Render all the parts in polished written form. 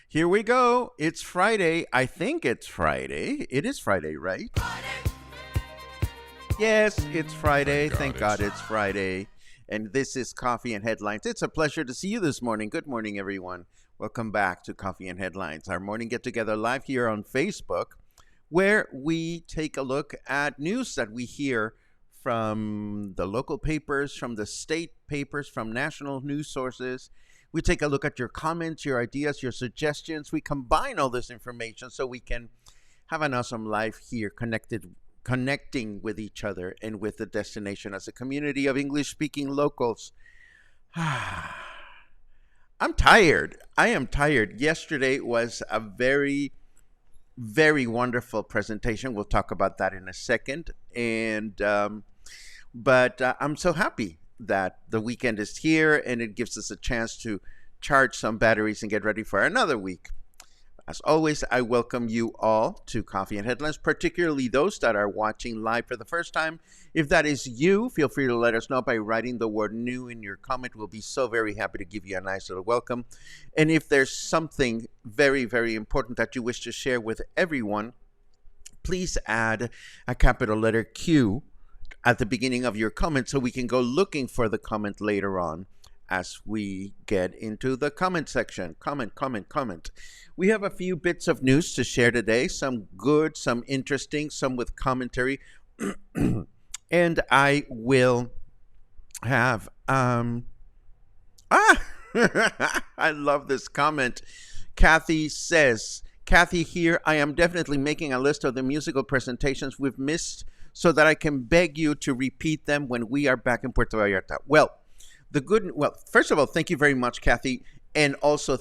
Here we go. It's Friday. I think it's Friday. It is Friday, right? Yes, it's Friday. Thank God it's Friday. And this is Coffee and Headlines. It's a pleasure to see you this morning. Good morning, everyone. Welcome back to Coffee and Headlines, our morning get-together live here on Facebook, where we take a look at news that we hear from the local papers, from the state papers, from national news sources. We take a look at your comments, your ideas, your suggestions. We combine all this information so we can have an awesome life here, connecting with each other and with the destination as a community of English-speaking locals. I'm tired. I am tired. Yesterday was a very, very wonderful presentation. We'll talk about that in a second. But I'm so happy that the weekend is here and it gives us a chance to charge some batteries and get ready for another week. As always, I welcome you all to Coffee and Headlines, particularly those that are watching live for the first time. If that is you, feel free to let us know by writing the word new in your comment. We'll be so very happy to give you a nice little welcome. And if there's something very, very important that you wish to share with everyone, please add a capital letter Q at the beginning of your comment so we can go looking for the comment later on as we get into the comment section. Comment. We have a few bits of news to share today, some good, some interesting, some with commentary. And I will have, I love this comment. Kathy says, Kathy here, I am definitely making a list of the musical presentations we've missed so that I can beg you to repeat them when we are back in Puerto Vallarta. Well, first of all, thank you very much, Kathy. And also,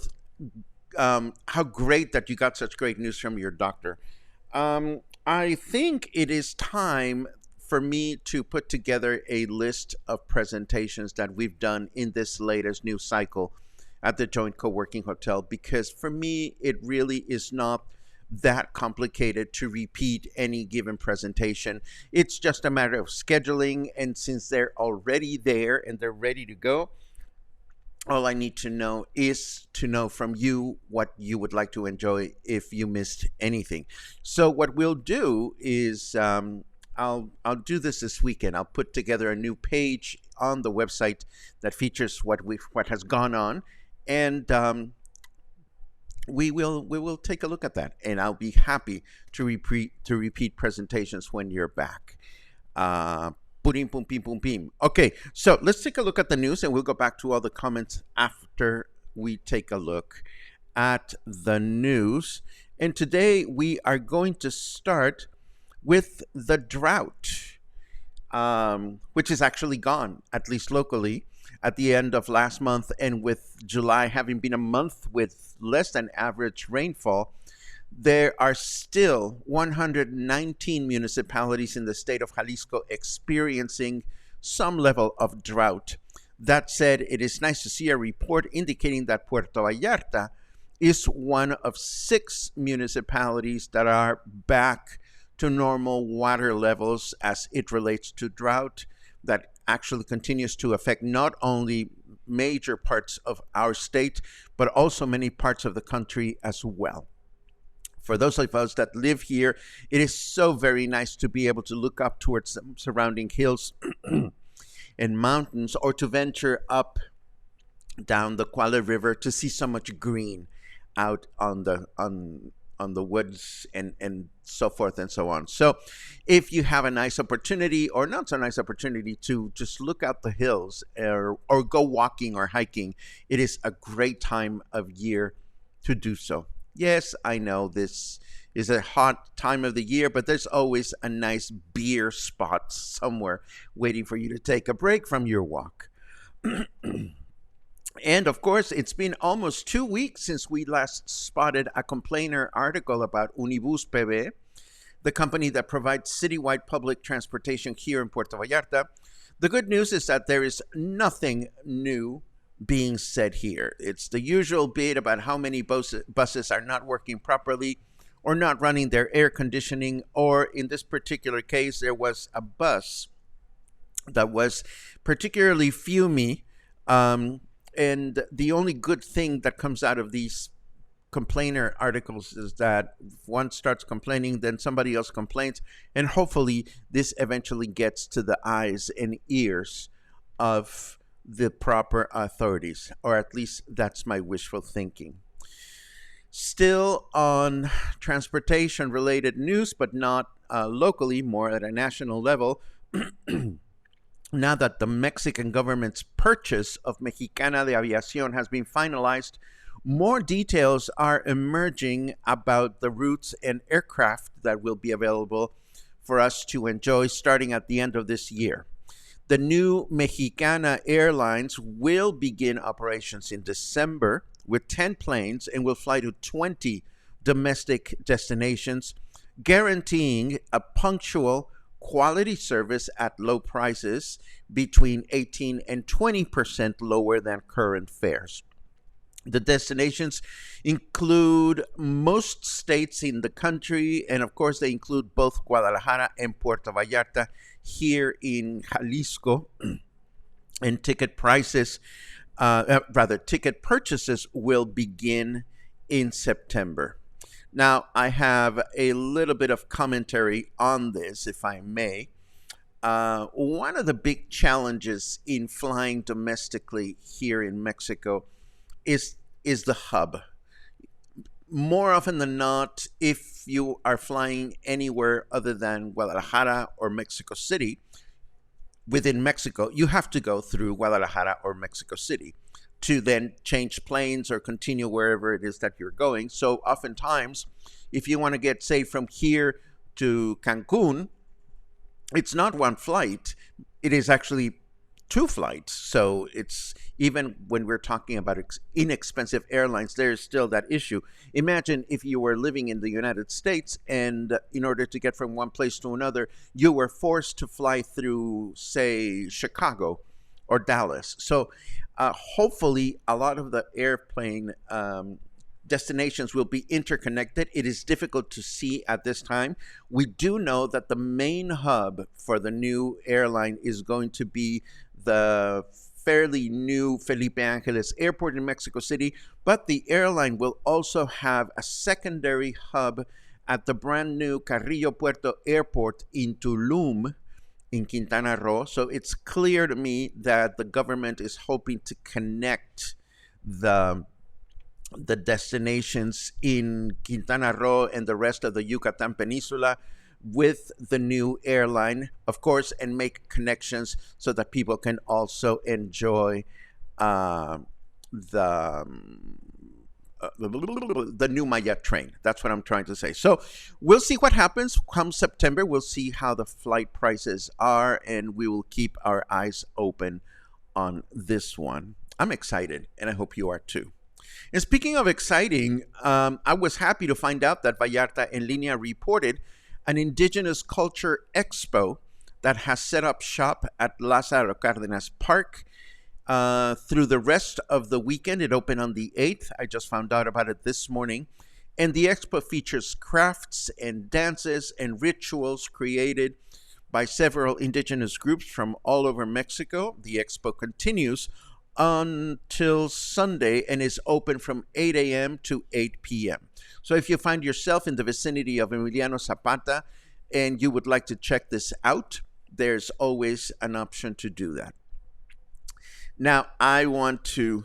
how great that you got such great news from your doctor. I think it is time for me to put together a list of presentations that we've done in this latest news cycle at the Joint Co-working Hotel, because for me, it really is not that complicated to repeat any given presentation. It's just a matter of scheduling, and since they're already there and they're ready to go, all I need to know is to know from you what you would like to enjoy if you missed anything. So what we'll do is I'll do this weekend. I'll put together a new page on the website that features what has gone on, and we will take a look at that, and I'll be happy to repeat presentations when you're back. Okay, so let's take a look at the news, and we'll go back to all the comments after we take a look at the news. And today we are going to start with the drought, which is actually gone, at least locally, at the end of last month, and with July having been a month with less than average rainfall, there are still 119 municipalities in the state of Jalisco experiencing some level of drought. That said, it is nice to see a report indicating that Puerto Vallarta is one of 6 municipalities that are back to normal water levels as it relates to drought that actually continues to affect not only major parts of our state, but also many parts of the country as well. For those of us that live here, it is so very nice to be able to look up towards the surrounding hills and mountains, or to venture up down the Quale River to see so much green out on the woods and so forth and so on. So if you have a nice opportunity or not so nice opportunity to just look out the hills or go walking or hiking, it is a great time of year to do so. Yes, I know this is a hot time of the year, but there's always a nice beer spot somewhere waiting for you to take a break from your walk. And of course, it's been almost 2 weeks since we last spotted a complainer article about Unibus PB, the company that provides citywide public transportation here in Puerto Vallarta. The good news is that there is nothing new being said here. It's the usual bit about how many buses are not working properly or not running their air conditioning, or in this particular case, there was a bus that was particularly fumey. And the only good thing that comes out of these complainer articles is that if one starts complaining, then somebody else complains, and hopefully this eventually gets to the eyes and ears of the proper authorities, or at least that's my wishful thinking. Still on transportation related news, but not locally, more at a national level. Now that the Mexican government's purchase of Mexicana de Aviación has been finalized, more details are emerging about the routes and aircraft that will be available for us to enjoy starting at the end of this year. The new Mexicana Airlines will begin operations in December with 10 planes and will fly to 20 domestic destinations, guaranteeing a punctual quality service at low prices, between 18 and 20% lower than current fares. The destinations include most states in the country, and of course they include both Guadalajara and Puerto Vallarta here in Jalisco. And ticket purchases will begin in September. Now, I have a little bit of commentary on this, if I may. One of the big challenges in flying domestically here in Mexico is the hub. More often than not, if you are flying anywhere other than Guadalajara or Mexico City, within Mexico, you have to go through Guadalajara or Mexico City to then change planes or continue wherever it is that you're going. So oftentimes, if you want to get, say, from here to Cancun, it's not one flight. It is actually 2 flights. So it's, even when we're talking about inexpensive airlines, there is still that issue. Imagine if you were living in the United States and in order to get from one place to another, you were forced to fly through, say, Chicago or Dallas. So hopefully a lot of the airplane destinations will be interconnected. It is difficult to see at this time. We do know that the main hub for the new airline is going to be the fairly new Felipe Angeles Airport in Mexico City, but the airline will also have a secondary hub at the brand new Carrillo Puerto Airport in Tulum, in Quintana Roo. So it's clear to me that the government is hoping to connect the destinations in Quintana Roo and the rest of the Yucatan Peninsula with the new airline, of course, and make connections so that people can also enjoy the new Maya train. That's what I'm trying to say. So we'll see what happens come September. We'll see how the flight prices are, and we will keep our eyes open on this one. I'm excited, and I hope you are too. And speaking of exciting, I was happy to find out that Vallarta en Línea reported an indigenous culture expo that has set up shop at Lázaro Cárdenas Park through the rest of the weekend. It opened on the 8th. I just found out about it this morning. And the expo features crafts and dances and rituals created by several indigenous groups from all over Mexico. The expo continues until Sunday and is open from 8 a.m. to 8 p.m. So if you find yourself in the vicinity of Emiliano Zapata and you would like to check this out, there's always an option to do that. Now, I want to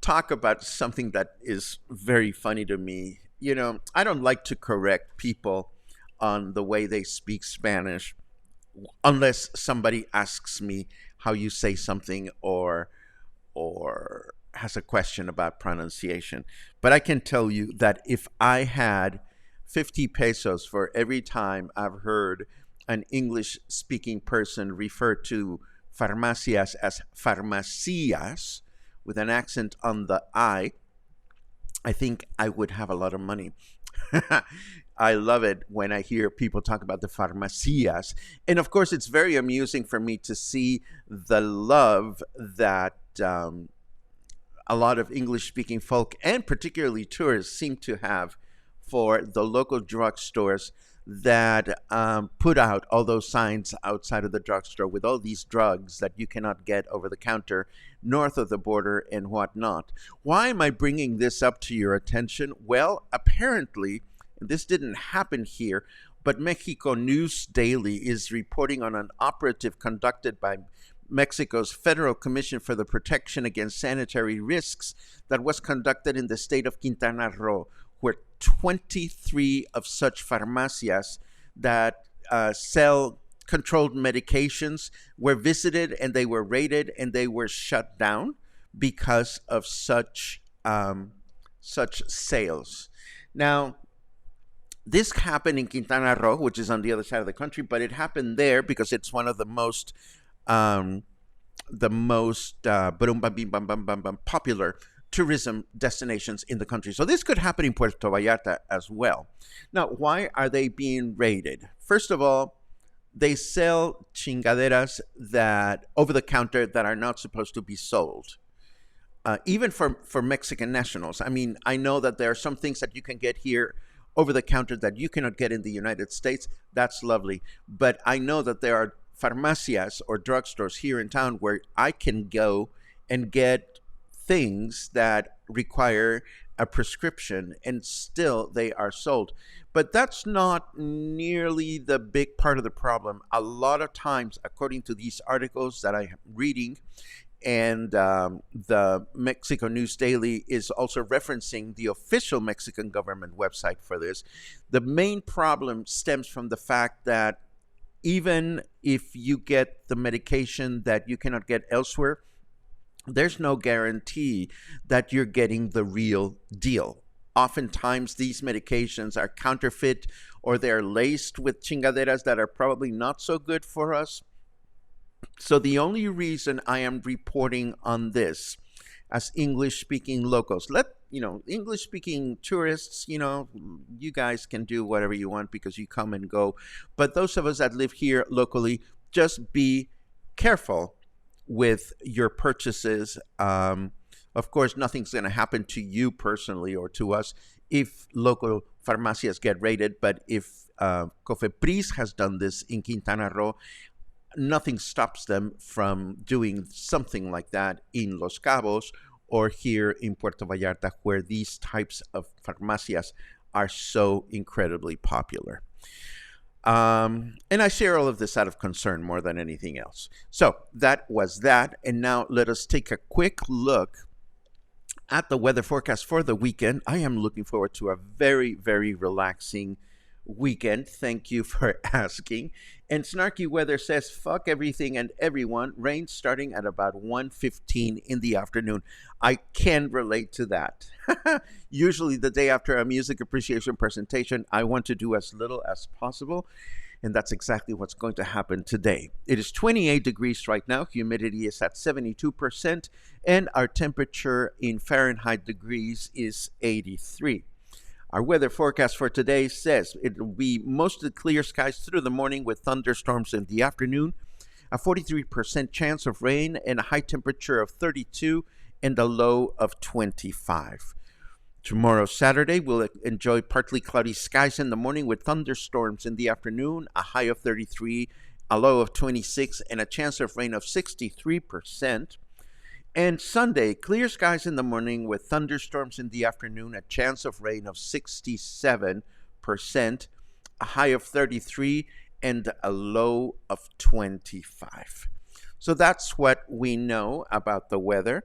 talk about something that is very funny to me. You know, I don't like to correct people on the way they speak Spanish unless somebody asks me how you say something or has a question about pronunciation. But I can tell you that if I had 50 pesos for every time I've heard an English speaking person refer to farmacias as farmacias with an accent on the I think I would have a lot of money. I love it when I hear people talk about the farmacias. And of course, it's very amusing for me to see the love that a lot of English speaking folk and particularly tourists seem to have for the local drugstores that put out all those signs outside of the drugstore with all these drugs that you cannot get over the counter north of the border and whatnot. Why am I bringing this up to your attention? Well, apparently, this didn't happen here, but Mexico News Daily is reporting on an operative conducted by Mexico's Federal Commission for the Protection Against Sanitary Risks that was conducted in the state of Quintana Roo, where 23 of such farmacias that sell controlled medications were visited, and they were raided and they were shut down because of such sales. Now, this happened in Quintana Roo, which is on the other side of the country, but it happened there because it's one of the most popular tourism destinations in the country. So this could happen in Puerto Vallarta as well. Now, why are they being raided? First of all, they sell chingaderas that over the counter that are not supposed to be sold. Even for Mexican nationals. I mean, I know that there are some things that you can get here over the counter that you cannot get in the United States. That's lovely. But I know that there are farmacias or drugstores here in town where I can go and get things that require a prescription and still they are sold. But that's not nearly the big part of the problem. A lot of times, according to these articles that I am reading, and the Mexico News Daily is also referencing the official Mexican government website for this, the main problem stems from the fact that even if you get the medication that you cannot get elsewhere, there's no guarantee that you're getting the real deal. Oftentimes, these medications are counterfeit or they're laced with chingaderas that are probably not so good for us. So the only reason I am reporting on this as English-speaking locals, English-speaking tourists, you guys can do whatever you want because you come and go. But those of us that live here locally, just be careful with your purchases. Of course, nothing's going to happen to you personally or to us if local farmacias get raided. But if Cofepris has done this in Quintana Roo, nothing stops them from doing something like that in Los Cabos or here in Puerto Vallarta, where these types of farmacias are so incredibly popular. And I share all of this out of concern more than anything else. So that was that. And now let us take a quick look at the weather forecast for the weekend. I am looking forward to a very, very relaxing weekend. Thank you for asking. And Snarky Weather says, fuck everything and everyone. Rain starting at about 1:15 in the afternoon. I can relate to that. Usually the day after a music appreciation presentation, I want to do as little as possible. And that's exactly what's going to happen today. It is 28 degrees right now. Humidity is at 72%. And our temperature in Fahrenheit degrees is 83. Our weather forecast for today says it will be mostly clear skies through the morning with thunderstorms in the afternoon. a 43% chance of rain, and a high temperature of 32 and a low of 25. Tomorrow, Saturday, we'll enjoy partly cloudy skies in the morning with thunderstorms in the afternoon, a high of 33, a low of 26, and a chance of rain of 63%. And Sunday, clear skies in the morning with thunderstorms in the afternoon, a chance of rain of 67%, a high of 33, and a low of 25. So that's what we know about the weather.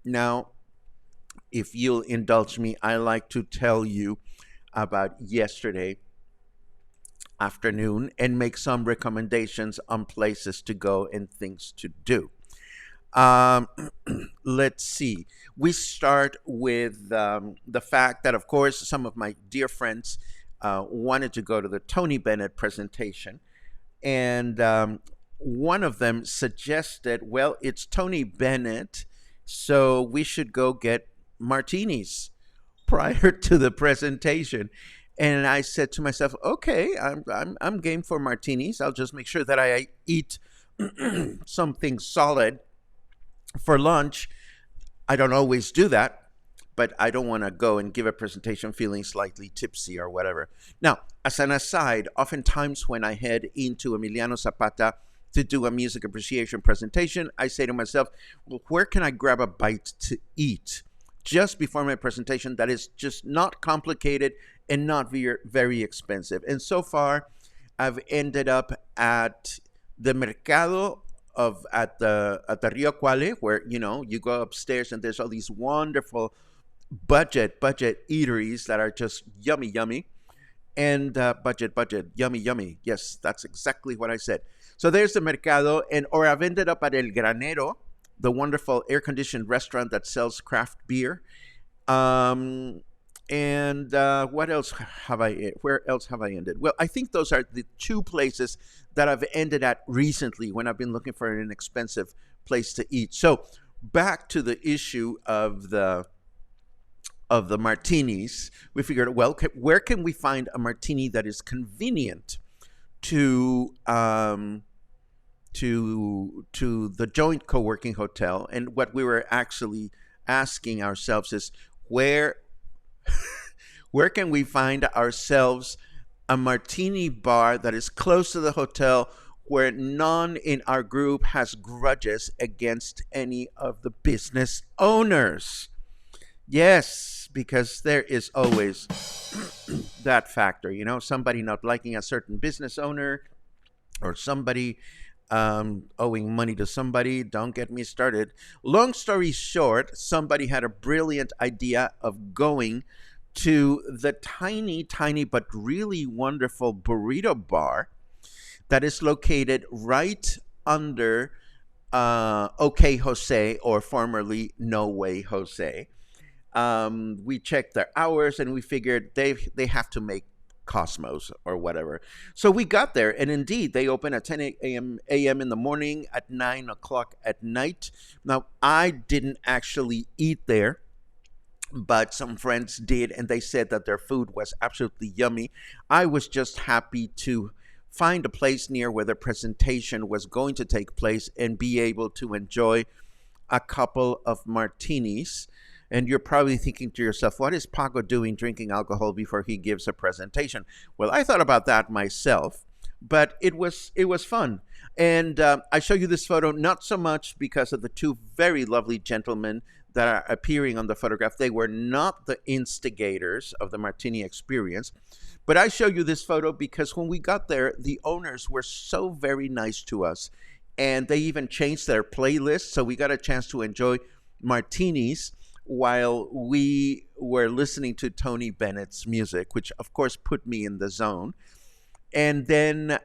Now, if you'll indulge me, I like to tell you about yesterday afternoon and make some recommendations on places to go and things to do. Um, let's see. We start with the fact that, of course, some of my dear friends wanted to go to the Tony Bennett presentation. And one of them suggested, well, it's Tony Bennett, so we should go get martinis prior to the presentation. And I said to myself, okay, I'm game for martinis. I'll just make sure that I eat something solid for lunch. I don't always do that, but I don't want to go and give a presentation feeling slightly tipsy or whatever. Now, as an aside, oftentimes when I head into Emiliano Zapata to do a music appreciation presentation, I say to myself, well, where can I grab a bite to eat just before my presentation that is just not complicated and not very expensive? And so far, I've ended up at the Mercado at the Rio Quale, where you go upstairs and there's all these wonderful budget eateries that are just yummy, and budget yummy. Yes, that's exactly what I said. So there's the Mercado, or I've ended up at El Granero, the wonderful air-conditioned restaurant that sells craft beer. And what else have I? Where else have I ended? Well, I think those are the two places that I've ended at recently when I've been looking for an inexpensive place to eat. So back to the issue of the martinis, we figured, well, where can we find a martini that is convenient to the Joint Co-working Hotel? And what we were actually asking ourselves is, where can we find ourselves a martini bar that is close to the hotel, where none in our group has grudges against any of the business owners? Yes, because there is always that factor, somebody not liking a certain business owner, or somebody owing money to somebody. Don't get me started. Long story short, somebody had a brilliant idea of going to the tiny but really wonderful burrito bar that is located right under OK Jose, or formerly No Way Jose. We checked their hours and we figured they have to make Cosmos or whatever. So we got there, and indeed they open at 10 a.m. in the morning, at 9 o'clock at night. Now, I didn't actually eat there, but some friends did, and they said that their food was absolutely yummy. I was just happy to find a place near where the presentation was going to take place and be able to enjoy a couple of martinis. And you're probably thinking to yourself, what is Paco doing drinking alcohol before he gives a presentation? Well, I thought about that myself, but it was fun. And I show you this photo not so much because of the two very lovely gentlemen that are appearing on the photograph. They were not the instigators of the martini experience. But I show you this photo because when we got there, the owners were so very nice to us. And they even changed their playlist, so we got a chance to enjoy martinis while we were listening to Tony Bennett's music, which of course put me in the zone. And then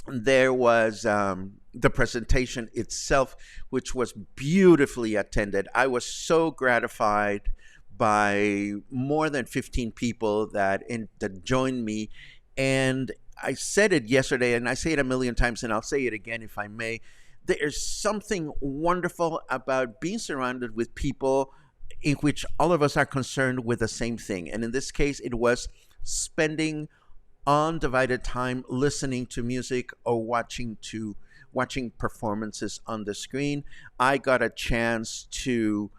there was the presentation itself, which was beautifully attended. I was so gratified by more than 15 people that joined me. And I said it yesterday, and I say it a million times, and I'll say it again if I may. There's something wonderful about being surrounded with people in which all of us are concerned with the same thing. And in this case, it was spending undivided time listening to music or watching watching performances on the screen. I got a chance to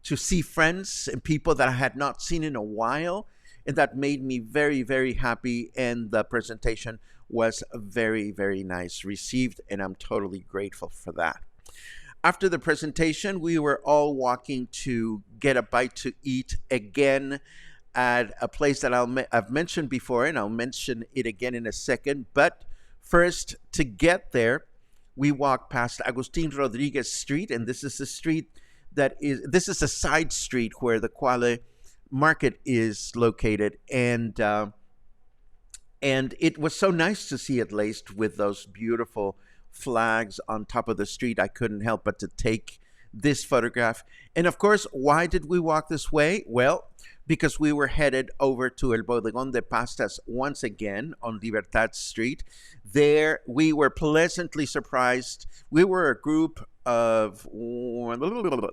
see friends and people that I had not seen in a while, and that made me very, very happy. And the presentation was very, very nice received, and I'm totally grateful for that. After the presentation, we were all walking to get a bite to eat again at a place that I've mentioned before, and I'll mention it again in a second. But first, to get there, we walked past Agustin Rodriguez Street, and this is a street this is a side street where the Quale market is located, and it was so nice to see it laced with those beautiful flags on top of the street. I couldn't help but to take this photograph. And of course, why did we walk this way? Well, because we were headed over to El Bodegón de Pastas once again on Libertad Street. There, we were pleasantly surprised. We were a group of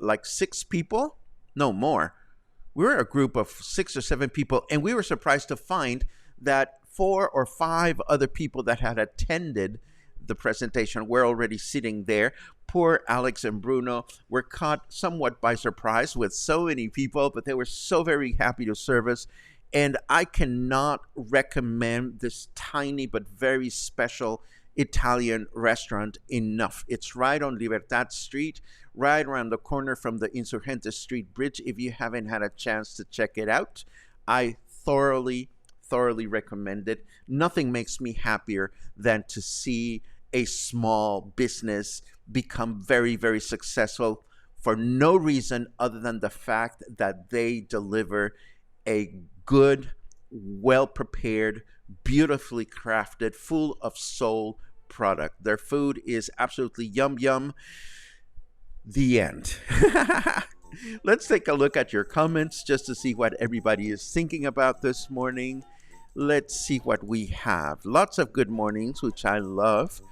like 6 people, no more. We were a group of 6 or 7 people, and we were surprised to find that 4 or 5 other people that had attended the presentation were already sitting there. Poor Alex and Bruno were caught somewhat by surprise with so many people, but they were so very happy to serve us. And I cannot recommend this tiny but very special Italian restaurant enough. It's right on Libertad Street, right around the corner from the Insurgentes Street Bridge. If you haven't had a chance to check it out, I thoroughly recommend it. Nothing makes me happier than to see a small business become very, very successful for no reason other than the fact that they deliver a good, well-prepared, beautifully crafted, full of soul product. Their food is absolutely yum yum. The end. Let's take a look at your comments just to see what everybody is thinking about this morning. Let's see what we have. Lots of good mornings, which I love.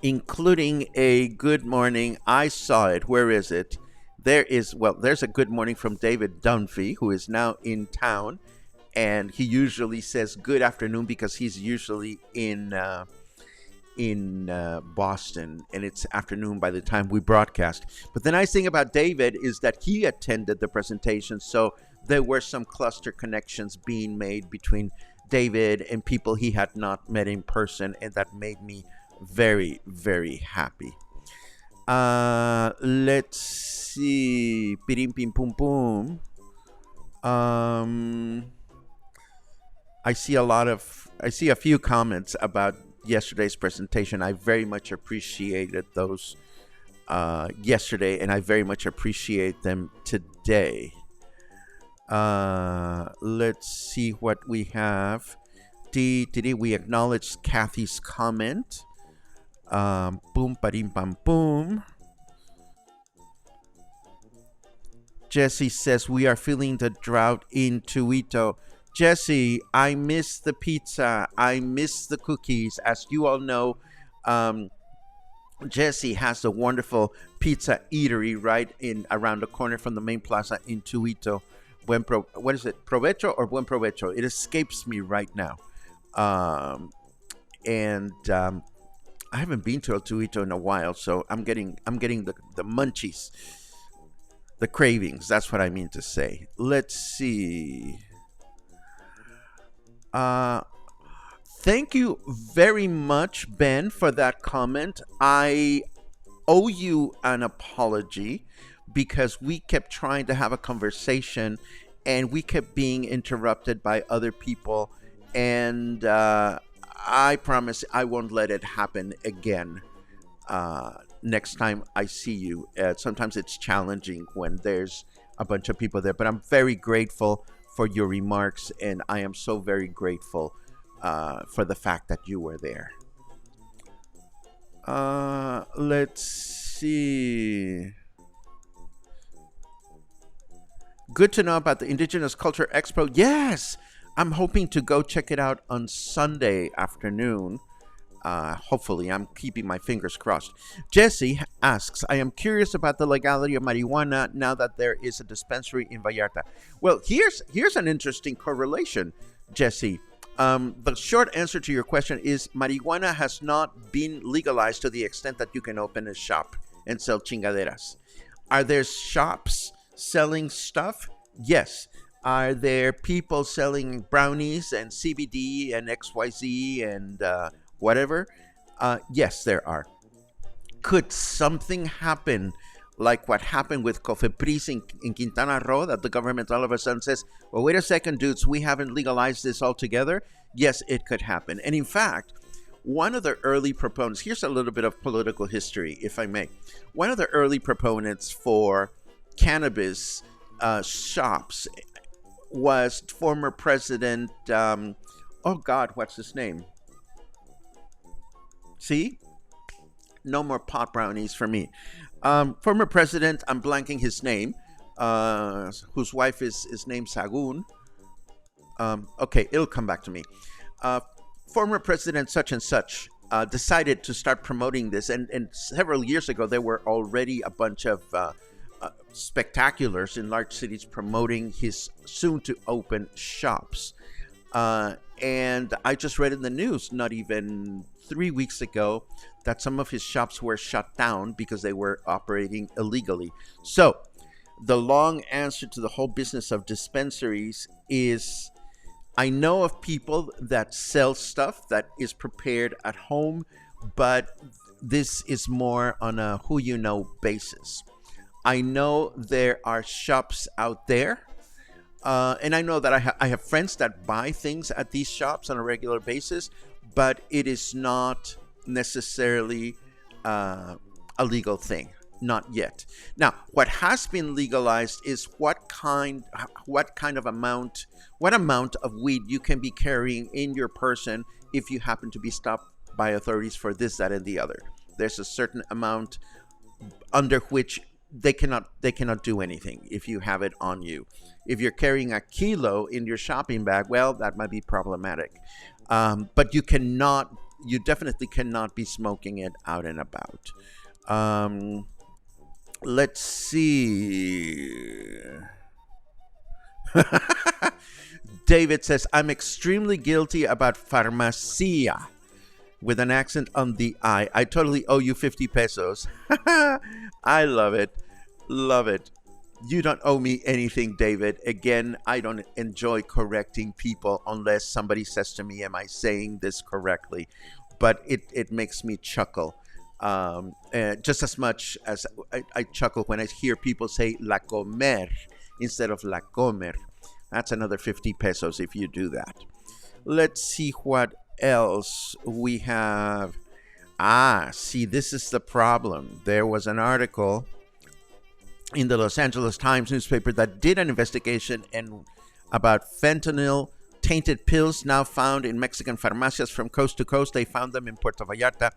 Including a good morning. I saw it. Where is it? There's a good morning from David Dunphy, who is now in town, and he usually says good afternoon because he's usually in Boston, and it's afternoon by the time we broadcast. But the nice thing about David is that he attended the presentation, so there were some cluster connections being made between David and people he had not met in person, and that made me very, very happy. Let's see. Pirim pim pum pum. I see a few comments about yesterday's presentation. I very much appreciated those yesterday, and I very much appreciate them today. Let's see what we have. We acknowledge Kathy's comment. Boom, parim, pam, boom. Jesse says we are feeling the drought in Tuito. Jesse, I miss the pizza. I miss the cookies. As you all know, Jesse has a wonderful pizza eatery right in around the corner from the main plaza in Tuito. What is it? Provecho or Buen Provecho? It escapes me right now. I haven't been to El Tuito in a while, so I'm getting the munchies, the cravings. That's what I mean to say. Let's see. Thank you very much, Ben, for that comment. I owe you an apology because we kept trying to have a conversation and we kept being interrupted by other people. And I promise I won't let it happen again next time I see you. Sometimes it's challenging when there's a bunch of people there, but I'm very grateful for your remarks, and I am so very grateful for the fact that you were there. Let's see. Good to know about the Indigenous Culture Expo. Yes, I'm hoping to go check it out on Sunday afternoon. Hopefully, I'm keeping my fingers crossed. Jesse asks, I am curious about the legality of marijuana now that there is a dispensary in Vallarta. Well, here's an interesting correlation, Jesse. The short answer to your question is marijuana has not been legalized to the extent that you can open a shop and sell chingaderas. Are there shops selling stuff? Yes. Are there people selling brownies and CBD and XYZ and whatever? Yes, there are. Could something happen like what happened with Cofepris in Quintana Roo, that the government all of a sudden says, well, wait a second, dudes, we haven't legalized this altogether? Yes, it could happen. And in fact, one of the early proponents, here's a little bit of political history, if I may. One of the early proponents for cannabis shops was former President, oh God, what's his name? See? No more pot brownies for me. Former president, I'm blanking his name, whose wife is named Sagun. Okay, it'll come back to me. Former president such and such decided to start promoting this, and several years ago there were already a bunch of spectaculars in large cities promoting his soon-to-open shops. And I just read in the news not even 3 weeks ago that some of his shops were shut down because they were operating illegally. So the long answer to the whole business of dispensaries is I know of people that sell stuff that is prepared at home, but this is more on a who you know basis. I know there are shops out there, and I know that I have friends that buy things at these shops on a regular basis, but it is not necessarily a legal thing, not yet. Now, what has been legalized is what amount of weed you can be carrying in your person if you happen to be stopped by authorities for this, that, and the other. There's a certain amount under which they cannot do anything if you have it on you. If you're carrying a kilo in your shopping bag, well, that might be problematic. But you definitely cannot be smoking it out and about. Let's see. David says, I'm extremely guilty about farmacia, with an accent on the I. I totally owe you 50 pesos. I love it. Love it. You don't owe me anything, David. Again, I don't enjoy correcting people unless somebody says to me, am I saying this correctly? But it makes me chuckle. Just as much as I chuckle when I hear people say la comer instead of la comer. That's another 50 pesos if you do that. Let's see what else we have. See, this is the problem. There was an article in the Los Angeles Times newspaper that did an investigation about fentanyl tainted pills now found in Mexican farmacias from coast to coast. They found them in Puerto Vallarta.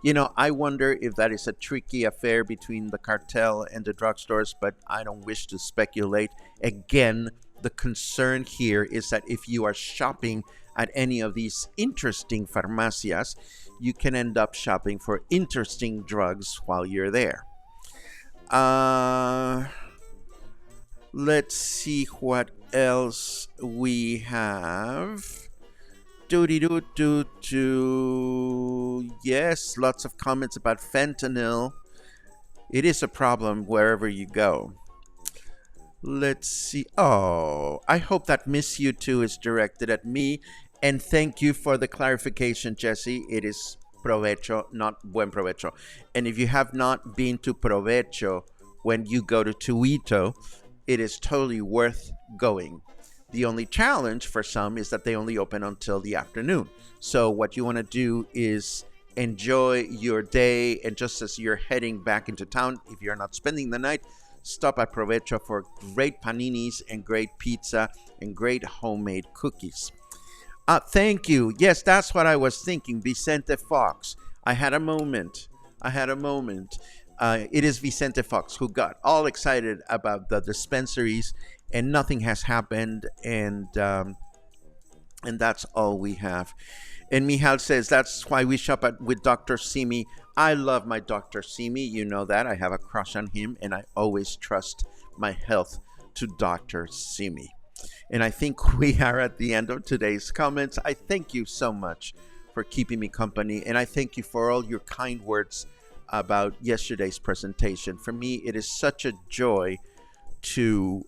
You know, I wonder if that is a tricky affair between the cartel and the drugstores, but I don't wish to speculate. Again, the concern here is that if you are shopping at any of these interesting farmacias, you can end up shopping for interesting drugs while you're there. Let's see what else we have. Yes, lots of comments about fentanyl. It is a problem wherever you go. Let's see. Oh, I hope that Miss You Too is directed at me. And thank you for the clarification, Jesse. It is provecho, not buen provecho. And if you have not been to provecho when you go to Tuito, it is totally worth going. The only challenge for some is that they only open until the afternoon. So what you want to do is enjoy your day, and just as you're heading back into town, if you're not spending the night, stop at Provecho for great paninis and great pizza and great homemade cookies. Thank you. Yes, that's what I was thinking. Vicente Fox. I had a moment. It is Vicente Fox who got all excited about the dispensaries, and nothing has happened, and that's all we have. And Michal says, that's why we shop with Dr. Simi. I love my Dr. Simi. You know that. I have a crush on him, and I always trust my health to Dr. Simi. And I think we are at the end of today's comments. I thank you so much for keeping me company, and I thank you for all your kind words about yesterday's presentation. For me, it is such a joy to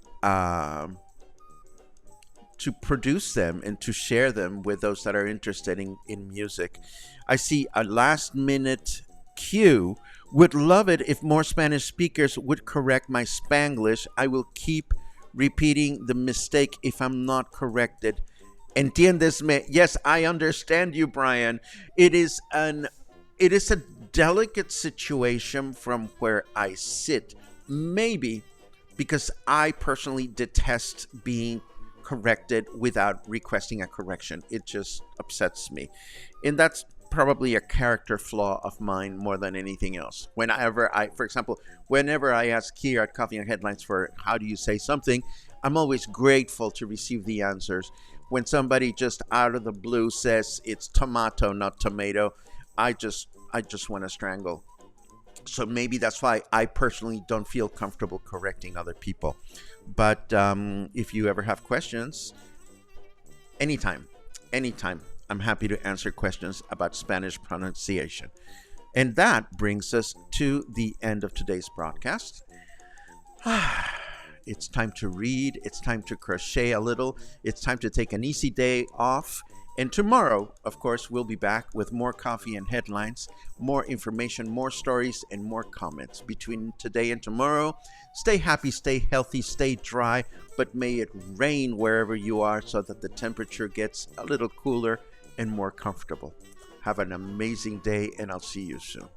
produce them and to share them with those that are interested in music. I see a last minute cue. Would love it if more Spanish speakers would correct my Spanglish. I will keep repeating the mistake if I'm not corrected. Entiendes me? Yes, I understand you, Brian. It is a delicate situation from where I sit. Maybe because I personally detest being corrected without requesting a correction. It just upsets me. And that's probably a character flaw of mine more than anything else. For example, whenever I ask here at Coffee and Headlines for how do you say something, I'm always grateful to receive the answers. When somebody just out of the blue says it's tomato, not tomato, I just want to strangle. So maybe that's why I personally don't feel comfortable correcting other people. But if you ever have questions, anytime, I'm happy to answer questions about Spanish pronunciation. And that brings us to the end of today's broadcast. It's time to read. It's time to crochet a little. It's time to take an easy day off. And tomorrow, of course, we'll be back with more coffee and headlines, more information, more stories, and more comments. Between today and tomorrow, stay happy, stay healthy, stay dry, but may it rain wherever you are so that the temperature gets a little cooler and more comfortable. Have an amazing day, and I'll see you soon.